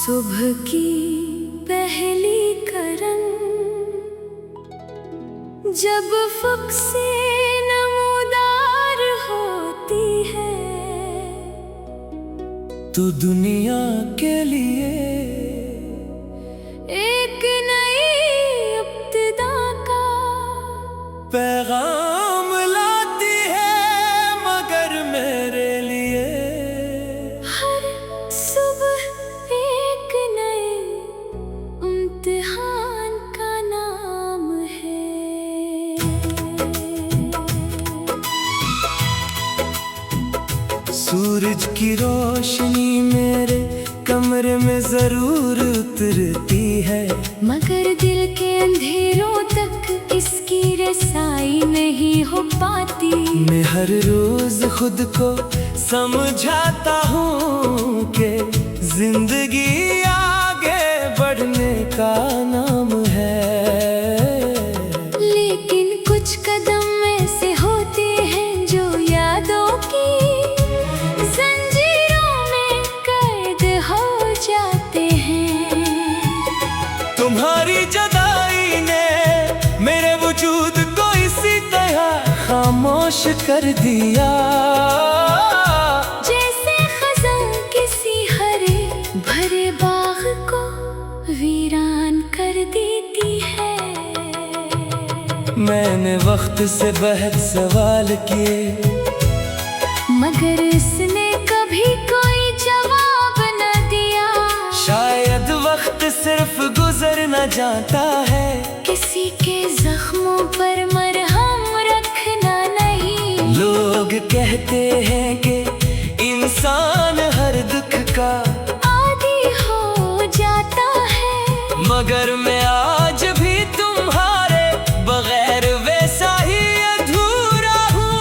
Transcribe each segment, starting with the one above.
सुबह की पहली करन जब फुक से नमूदार होती है, तू दुनिया के लिए एक नई इब्तिदा का पैगाम लाती है, मगर मेरे लिए हर सुबह एक नए इम्तिहान का नाम है। सूरज की रोशनी मेरे कमरे में जरूर उतरती है, मगर दिल के अंधेरों तक इसकी रसाई नहीं हो पाती। मैं हर रोज खुद को समझाता हूँ कि जिंदगी आगे बढ़ने का नाम है, लेकिन कुछ कदम ऐसे होते हैं जो यादों की जंजीरों में कैद हो जाते हैं। तुम्हारी जुदाई ने मेरे वजूद को इसी तरह खामोश कर दिया, जैसे खज़ां किसी हरे भरे बाग को वीरान कर देती है। मैंने वक्त से बेहद सवाल किए, मगर इसने कभी कोई जवाब न दिया। शायद वक्त सिर्फ गुजरना जानता है, किसी के जख्मों पर मरहम रखना नहीं। लोग कहते हैं कि इंसान हर दुख का आदी हो जाता है, मगर मैं आज भी तुम्हारे बगैर वैसा ही अधूरा हूँ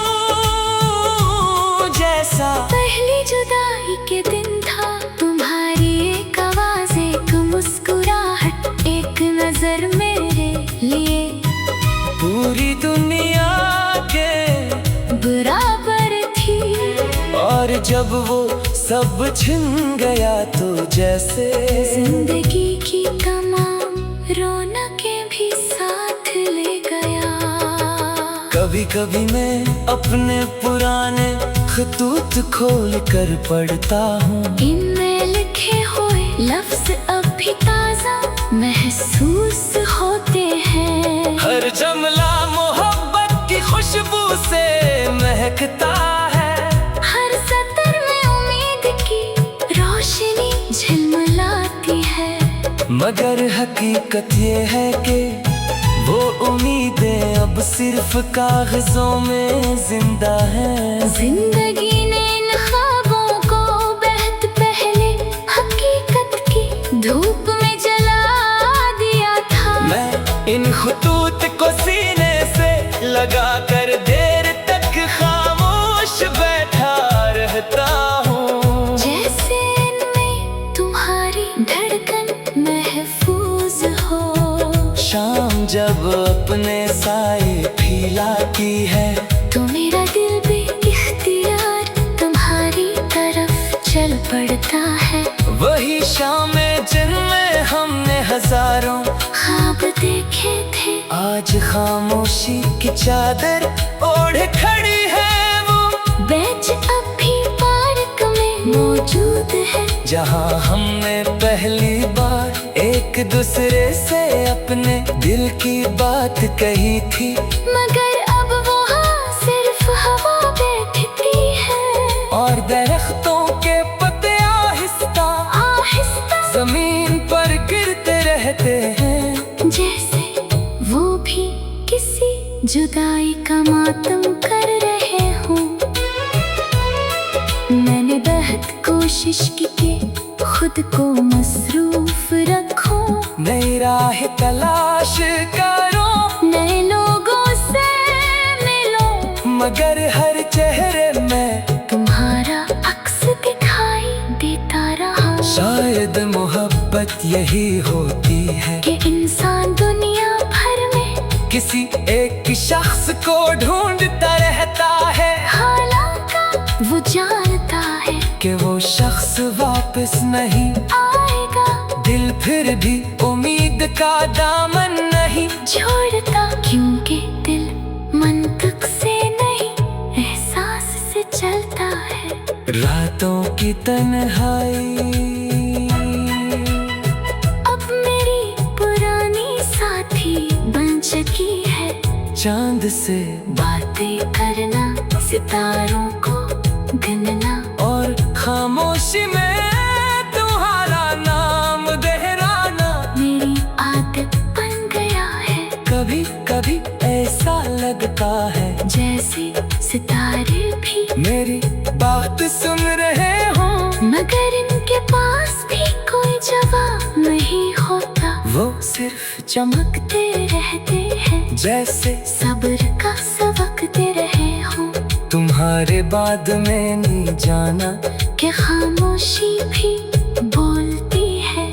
जैसा पहली जुदाई के दिन था। तुम्हारी एक आवाज, एक मुस्कुराहट, एक नजर मेरे लिए पूरी दुनिया के बराबर थी। और जब वो सब छिन गया तो जैसे जिंदगी की तमाम रौनकें भी साथ ले गया। कभी कभी मैं अपने पुराने खतूत खोल कर पढ़ता हूँ, इनमें लिखे हुए लफ्ज अब भी ताजा महसूस होते हैं। हर जमला मोहब्बत की खुशबू से महकता है, हर सतर में उम्मीद की रोशनी झिलमिलाती है। मगर हकीकत ये है कि वो उम्मीदें अब सिर्फ कागजों में जिंदा हैं। जिंदगी ने इन ख्वाबों को बेहद पहले हकीकत की धूप में जला दिया था। मैं इन खतूत को सीने से लगा कर देर तक खामोश बैठा रहता हूँ, जैसे इनमें तुम्हारी धड़कन महफूज हो। शाम जब अपने साए फैलाती है, तो मेरा दिल भी इख्तियार तुम्हारी तरफ चल पड़ता है। वही शामें जिनमें हमने हजारों ख्वाब देखे थे, आज खामोशी की चादर ओढ़े खड़ी है। वो बेंच अब भी पार्क में मौजूद है, जहाँ हमने पहली बार एक दूसरे से अपने दिल की बात कही थी, मगर अब वहाँ सिर्फ हवा बैठती है। और दरख्तों के पत्ते आहिस्ता आहिस्ता जमीन पर गिरते रहते हैं, जैसे वो भी किसी जुदाई का मातम कर रहे हों। मैंने बेहद कोशिश की कि खुद को मसरूफ रखूं, नई राह तलाश करो, नए लोगों से मिलो, मगर हर चेहरे में तुम्हारा अक्स दिखाई देता रहा। शायद मोहब्बत यही होती है कि इंसान दुनिया भर में किसी एक शख्स को ढूंढता रहता है, हालांकि वो जानता है कि वो शख्स वापस नहीं आएगा। फिर भी उम्मीद का दामन नहीं छोड़ता, क्योंकि दिल मंतक से नहीं एहसास से चलता है। रातों की तन्हाई अब मेरी पुरानी साथी बन चुकी है। चांद से बातें करना, सितारों को गिनना, और खामोशी में तुम्हारा नाम दोहराना मेरी आदत बन गया है। कभी कभी ऐसा लगता है जैसे सितारे भी मेरी बात सुन रहे हो, मगर इनके पास भी कोई जवाब नहीं होता। वो सिर्फ चमकते रहते हैं, जैसे सब्र का सबक दे रहे हो। तुम्हारे बाद मैंने जाना कि खामोशी भी बोलती है,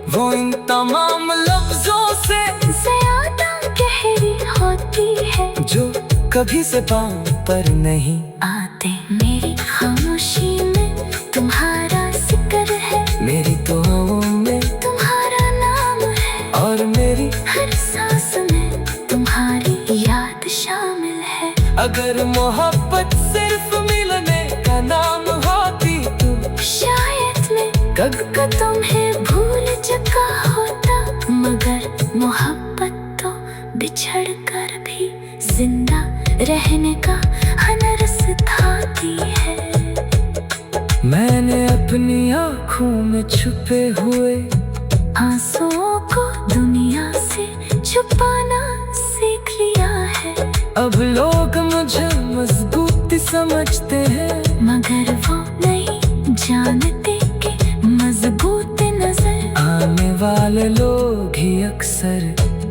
वो इन तमाम लफ्जों से ज्यादा गहरी होती है। जो कभी से पाँव पर नहीं आते मेरी खामोशी में तुम्हारा जिक्र है, मेरी दुआओं में तुम्हारा नाम है, और मेरी हर सांस में तुम्हारी याद शामिल है। अगर मोहब्बत सिर्फ मिलने का नाम होती तो शायद मैं कब का तुम्हें भूल चुका होता, मगर मोहब्बत तो बिछड़ कर भी जिंदा रहने का हुनर सिखाती है। मैंने अपनी आँखों में छुपे हुए आंसुओं को दुनिया से छुपाना सीख लिया है। अब लोग मुझे मजबूती समझते हैं, मगर वो नहीं जानते कि मजबूत नजर आने वाले लोग ही अक्सर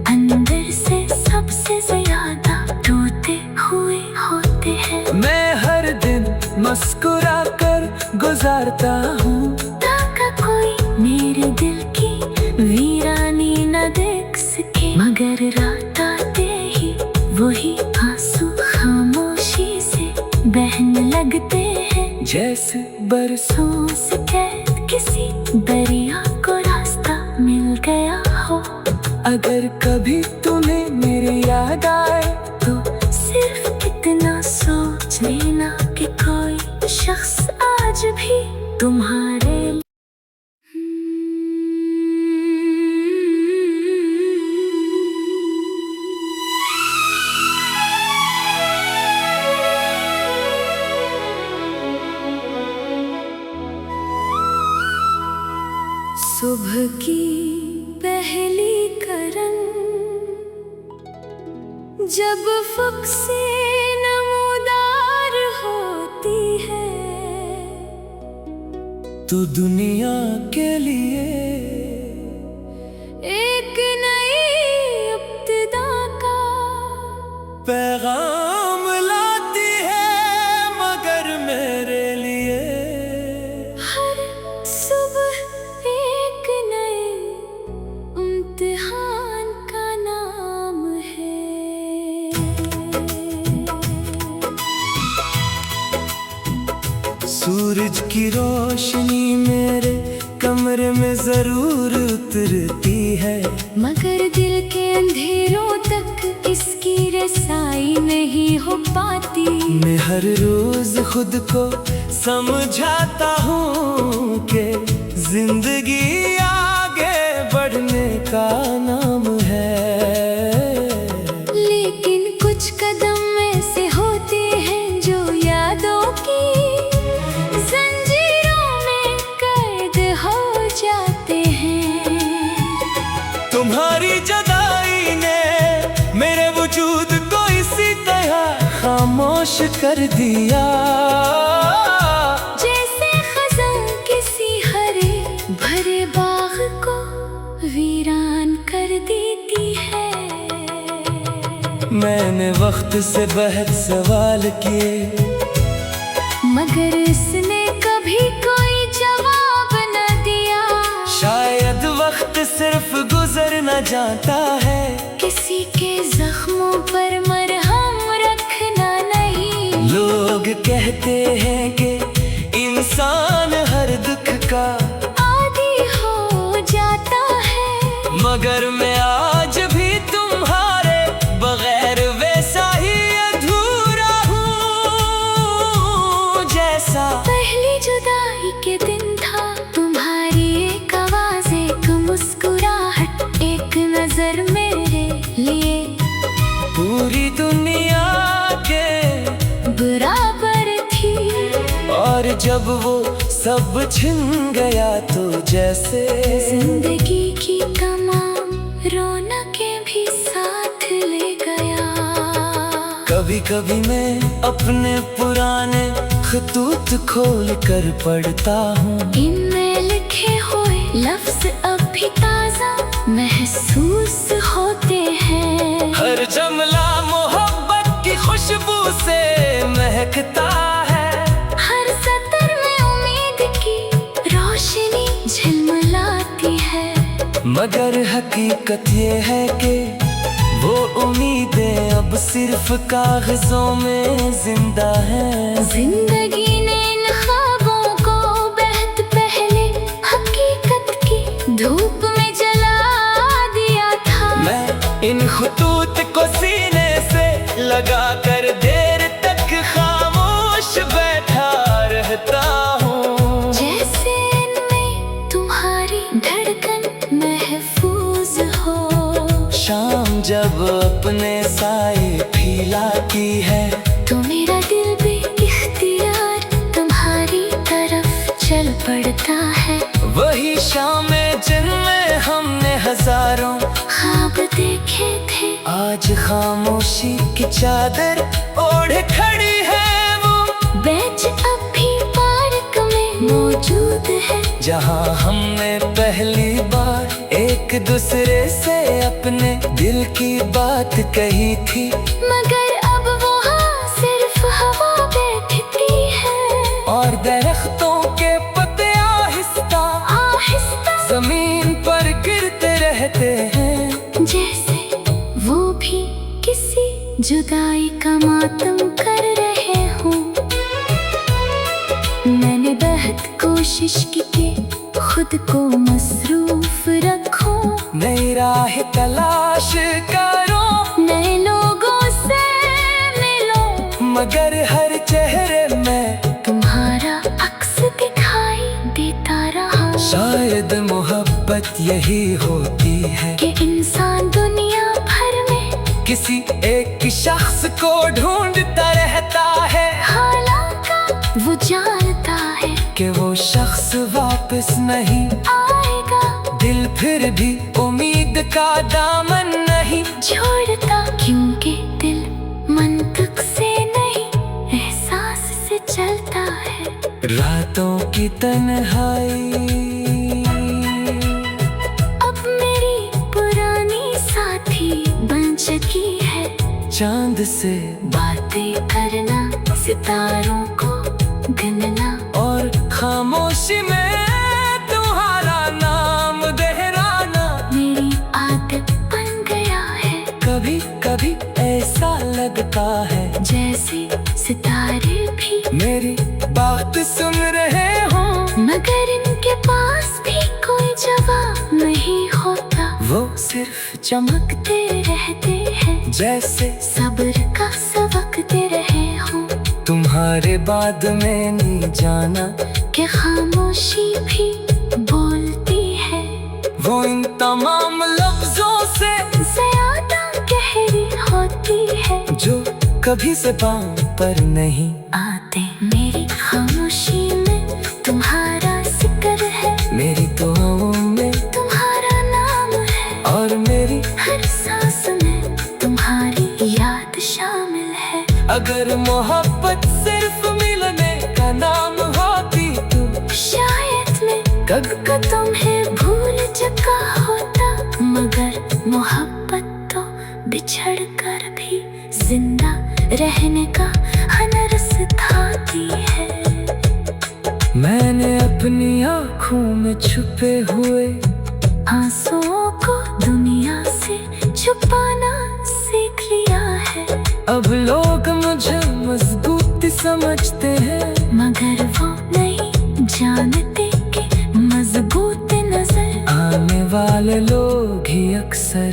अंदर से सबसे ज्यादा टूटे हुए होते हैं। मैं हर दिन मुस्कुरा कर गुजारता हूँ, ताकि कोई मेरे दिल की वीरानी न देख सके, मगर रात आते ही वही आंसू खामोशी से बहने लगते हैं। जैसे बरसों सांसों से कैद किसी दरिया को रास्ता मिल गया हो। अगर कभी तुम्हें मेरी याद आए तो सिर्फ इतना सोच लेना कि कोई शख्स आज भी तुम्हारे सुबह की पहली करन जब फुक से नमूदार होती है, तू दुनिया के लिए एक नई इब्तिदा का पैगाम लाती है, मगर मेरे लिए हर सुबह एक नए इम्तिहान का नाम है। सूरज की रोशनी मेरे कमरे में जरूर उतरती है, मगर दिल के अंधेरों तक इसकी रसाई नहीं हो पाती। मैं हर रोज खुद को समझाता हूँ कि जिंदगी आगे बढ़ने का नाम है, लेकिन कुछ कदम ऐसे होते हैं जो यादों की जंजीरों में कैद हो जाते हैं। तुम्हारी जुदाई ने मेरे वजूद को इसी तरह खामोश कर दिया, जैसे खज़ां किसी हरे भरे बाग को वीरान कर देती है। मैंने वक्त से बहुत सवाल किए, मगर इसने कभी कोई जवाब न दिया। शायद वक्त सिर्फ गुजरना जानता है, किसी के जख्मों पर मरहम रखना नहीं। लोग कहते हैं कि इंसान हर दुख का आदी हो जाता है, सब छिन गया तो जैसे जिंदगी की तमाम रौनकें भी साथ ले गया। कभी कभी मैं अपने पुराने खतूत खोल कर पढ़ता हूँ। इनमें लिखे हुए लफ्ज अब भी ताजा महसूस होते हैं। हर जुमला मोहब्बत की खुशबू से महकता है। हर सतर में उम्मीद की रोशनी झिलमिलाती है। मगर हकीकत ये है कि वो उम्मीदें अब सिर्फ कागजों में जिंदा हैं। जिंदगी ने इन ख्वाबों को बहुत पहले हकीकत की धूप में जला दिया था। मैं इन खतूत को सीने से लगा कर देर तक खामोश बैठा रहता हूँ। जैसे इनमें तुम्हारी धड़कन महफूज हो। शाम जब अपने साए फैलाती है तो मेरा दिल भी इख्तियार तुम्हारी तरफ चल पड़ता है। वही शामें जिनमें हमने हजारों ख्वाब देखे थे। आज खामोशी की चादर ओढ़े खड़ी है। वो बेंच अब भी पार्क में मौजूद है। जहाँ हमने पहली बार एक दूसरे से अपने दिल की बात कही थी। मगर अब वहाँ सिर्फ हवा बैठती है। और दरख्तों के पत्ते आहिस्ता आहिस्ता जमीन पर गिरते रहते हैं। जैसे वो भी किसी जुदाई का मातम कर रहे हों। मैंने बहुत कोशिश की कि खुद को मसरूफ रखूं। नई राह तलाश करो, नए लोगों से मिलो। मगर हर चेहरे में तुम्हारा अक्स दिखाई देता रहा। शायद मोहब्बत यही होती है कि इंसान दुनिया भर में किसी एक शख्स को ढूंढता रहता है। हालांकि वो जानता है कि वो शख्स वापस नहीं आएगा। दिल फिर भी उम्मीद का दामन नहीं छोड़ता, क्योंकि दिल मंतक से नहीं एहसास से चलता है। रातों की तन्हाई अब मेरी पुरानी साथी बन चुकी है। चांद से बातें करना, सितारों को गिनना और खामोशी में तुम्हारा नाम दोहराना मेरी आदत बन गया है। कभी कभी ऐसा लगता है जैसे सितारे भी मेरी बात सुन रहे हो। मगर इनके पास भी कोई जवाब नहीं होता। वो सिर्फ चमकते रहते हैं जैसे सब्र का सबक दे रहे हो। तुम्हारे बाद में नहीं जाना कि खामोशी भी बोलती है। वो इन तमाम लफ्जों से ज्यादा गहरी होती है जो कभी ज़बान पर नहीं आते। मेरी खामोशी में तुम्हारा जिक्र है। मेरी दुआओं में तुम्हारा नाम है। और मेरी हर सांस में तुम्हारी याद शामिल है। अगर मोहब्बत सिर्फ मिलने का नाम होती तो शायद मैं कब का तुम्हें भूल चुका होता। मगर मोहब्बत तो बिछड़ कर भी जिंदा रहने का हुनर सिखाती है। मैंने अपनी आँखों में छुपे हुए आंसुओं को दुनिया से छुपाना सीख लिया है। अब लोग मुझे मजबूत समझते हैं। मगर वो नहीं जानते कि मजबूत नजर आने वाले लोग ही अक्सर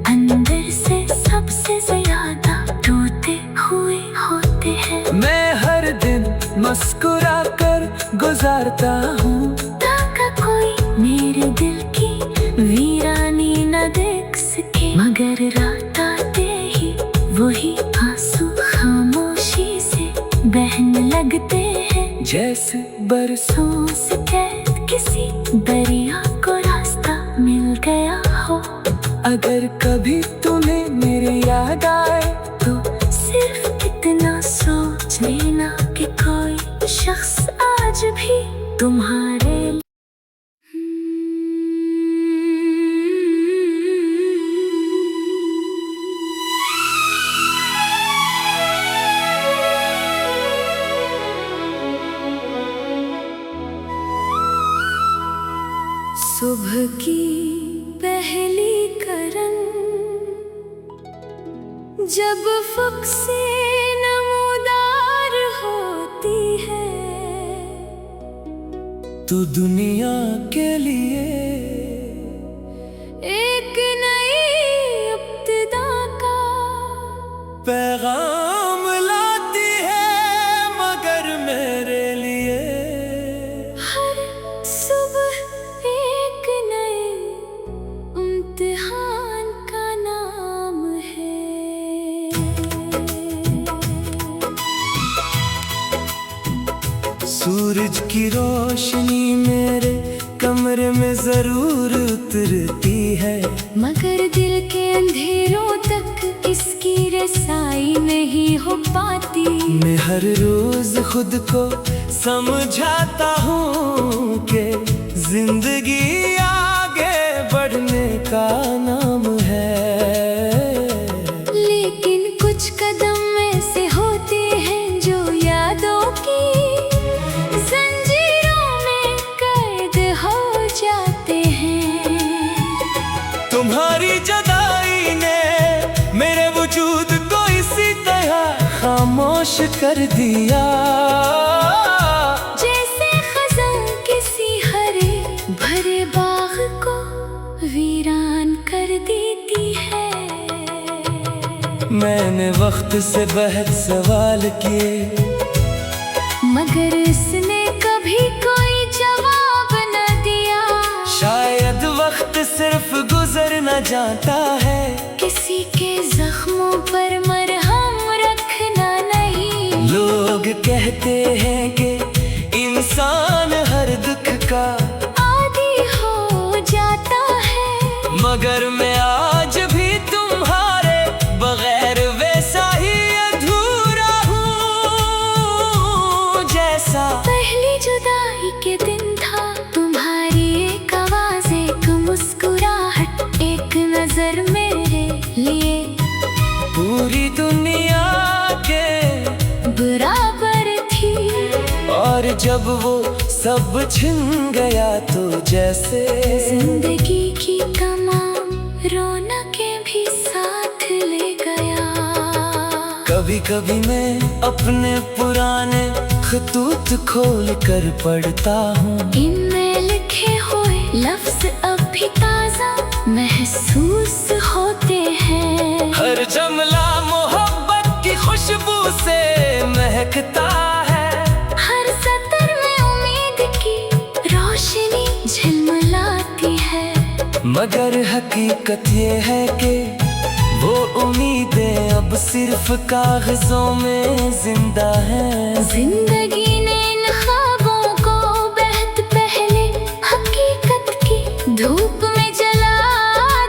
अंदर से सबसे ज्यादा टूटे हुए होते हैं। मैं हर दिन मुस्कुरा कर गुजारता हूँ ताकि कोई मेरे दिल की वीरानी न देख सके। मगर रात आते ही वही आंसू खामोशी से बहने लगते हैं। जैसे बरसों सांस दरिया को रास्ता मिल गया हो। अगर कभी तुम्हें मेरी याद आए तो सिर्फ इतना सोच लेना कि कोई शख्स आज भी तुम्हारे सुबह की पहली करन जब फुक से नमूदार होती है, तू दुनिया के लिए एक नई इब्तिदा का पैगाम लाती है मगर मेरे लिए। हर सुबह एक नए इम्तिहान का नाम है। सूरज की रोशनी मेरे कमरे में जरूर उतरती है, मगर दिल के अंधेरों तक इसकी रसाई नहीं हो पाती। मैं हर रोज खुद को समझाता हूँ कि जिंदगी आगे बढ़ने का नाम है। लेकिन कुछ कदम ऐसे होते हैं जो यादों की जंजीरों में कैद हो जाते हैं। तुम्हारी जुदाई ने मेरे वजूद को इसी तरह खामोश कर दिया, जैसे खज़ां किसी हरे भरे बाग को वीरान कर देती है। मैंने वक्त से बहुत सवाल किए, मगर इसने कभी कोई जवाब न दिया। शायद वक्त सिर्फ गुजरना जानता है, किसी के जख्मों पर मरहम रखना नहीं। लोग कहते हैं कि इंसान हर दुख का आदी हो जाता है, मगर मैं आज भी तुम्हारे बगैर वैसा ही अधूरा हूँ जैसा पहली जुदाई के दिन था। तुम्हारी एक आवाज़, एक मुस्कुराहट, एक नजर मेरे लिए पूरी दुनिया के बराबर थी। और जब वो सब छिन गया तो जैसे जिंदगी की तमाम रौनकें भी साथ ले गया। कभी कभी मैं अपने पुराने खतूत खोल कर पढ़ता हूँ, इनमें लिखे हुए लफ्ज अब भी ताजा महसूस होते हैं। हर जमला मोहब्बत की खुशबू से महकता है, हर सतर में उम्मीद की रोशनी झिलमिलाती है। मगर हकीकत ये है कि वो उम्मीदें अब सिर्फ कागजों में जिंदा हैं। जिंदगी ने इन ख्वाबों को बहुत पहले हकीकत की धूप में जला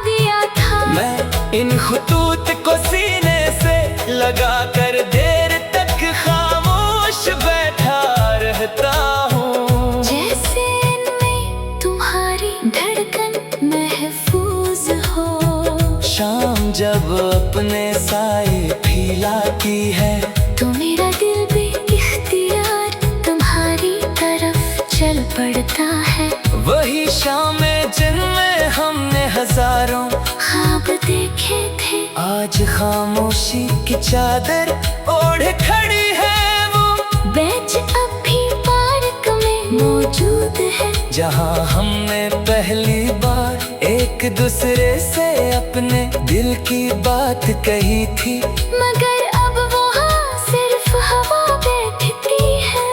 दिया था। मैं इन खतूत को सीने से लगा कर देर तक खामोश बैठा रहता हूँ, जैसे इनमें तुम्हारी धड़कन महफूज हो। शाम जब अपने साए फैलाती है, तो मेरा दिल भी इख्तियार तुम्हारी तरफ चल पड़ता है। वही शामें जिनमें हमने हजारों ख्वाब देखे थे, आज खामोशी की चादर ओढ़े खड़ी है। वो बेंच अब भी पार्क में मौजूद है, जहाँ हमने पहली बार एक दूसरे से अपने दिल की बात कही थी। मगर अब वहाँ सिर्फ हवा बैठती है,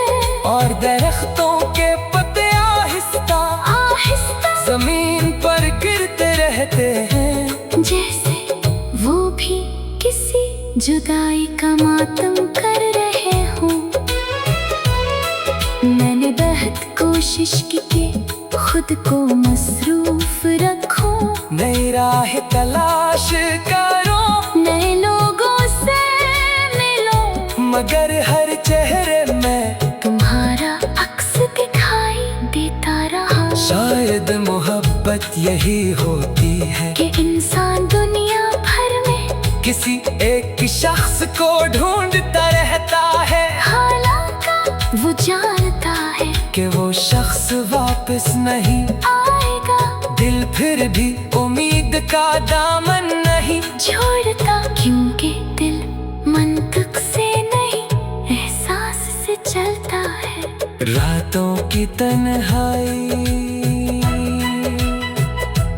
और दरख्तों के पत्ते आहिस्ता आहिस्ता जमीन पर गिरते रहते हैं, जैसे वो भी किसी जुदाई का मातम कर रहे हों। मैंने बहुत कोशिश की कि खुद को मसरूफ रखो, नई राह तलाश करो, नए लोगों से मिलो, मगर हर चेहरे में तुम्हारा अक्स दिखाई देता रहा। शायद मोहब्बत यही होती है कि इंसान दुनिया भर में किसी एक शख्स को ढूंढता रहता है, हालांकि वो जानता है कि वो शख्स वापस नहीं आएगा। दिल फिर भी उम्मीद का दामन नहीं छोड़ता, क्योंकि दिल मंतक से नहीं एहसास से चलता है। रातों की तन्हाई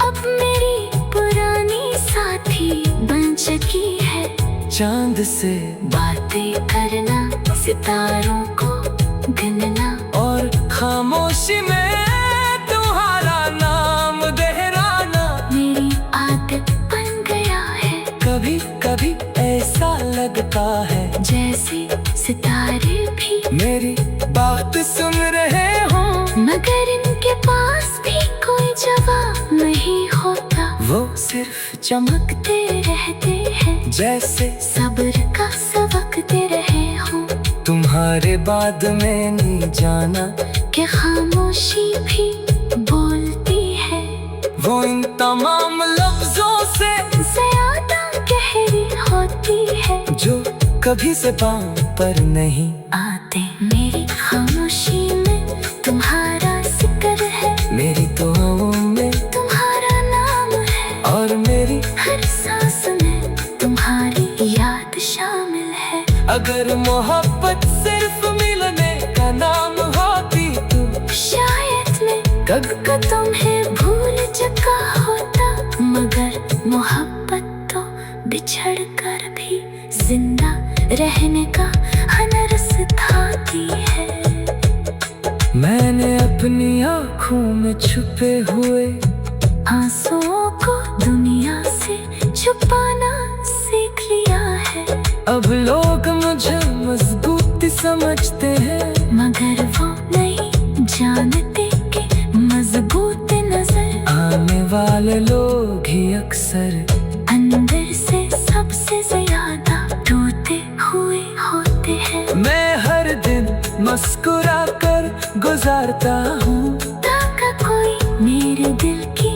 अब मेरी पुरानी साथी बन चुकी है, चांद से बातें करना, सितारों को गिनना, और खामोशी में तुम्हारा नाम दोहराना मेरी आदत बन गया है। कभी कभी ऐसा लगता है जैसे सितारे भी मेरी बात सुन रहे हो, मगर इनके पास भी कोई जवाब नहीं होता। वो सिर्फ चमकते रहते हैं जैसे सब्र का सबक दे रहे हो। तुम्हारे बाद मैंने जाना कि खामोशी भी बोलती है, वो इन तमाम लफ्जों से ज्यादा गहरी होती है, जो कभी से पाँव पर नहीं आते। मेरी खामोशी में तुम्हारा जिक्र है, मेरी दुआओं में तुम्हारा नाम है, और मेरी हर सांस में तुम्हारी याद शामिल है। अगर मोहब्बत सिर्फ मिलने का नाम होती तो शायद मैं कब का तुम्हें भूल चुका होता, मगर मोहब्बत तो बिछड़ कर भी जिंदा रहने का हुनर सिखाती है। मैंने अपनी आँखों में छुपे हुए आंसुओं को दुनिया से छुपाना सीख लिया है, अब लोग मुझे मजबूती समझते हैं, मगर वो नहीं जानते कि मजबूत नजर आने वाले लोग ही अक्सर अंदर से सबसे ज्यादा टूटे हुए होते हैं। मैं हर दिन मुस्कुरा कर गुजारता हूँ, ताकि कोई मेरे दिल की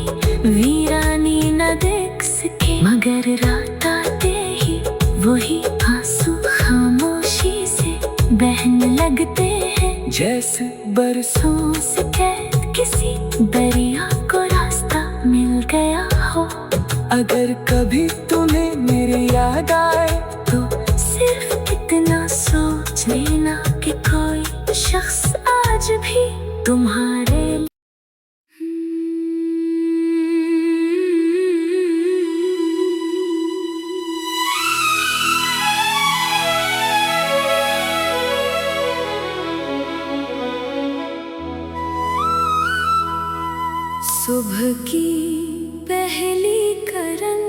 वीरानी न देख सके, मगर रात आते ही वही आंसू खामोशी से बहने लगते हैं, जैसे बरसों सांसों से कैद किसी दरिया को रास्ता मिल गया हो। अगर कभी तुम्हें मेरी याद आए तो सिर्फ इतना सोच लेना कि कोई शख्स आज भी तुम्हारे सुबह की पहली करन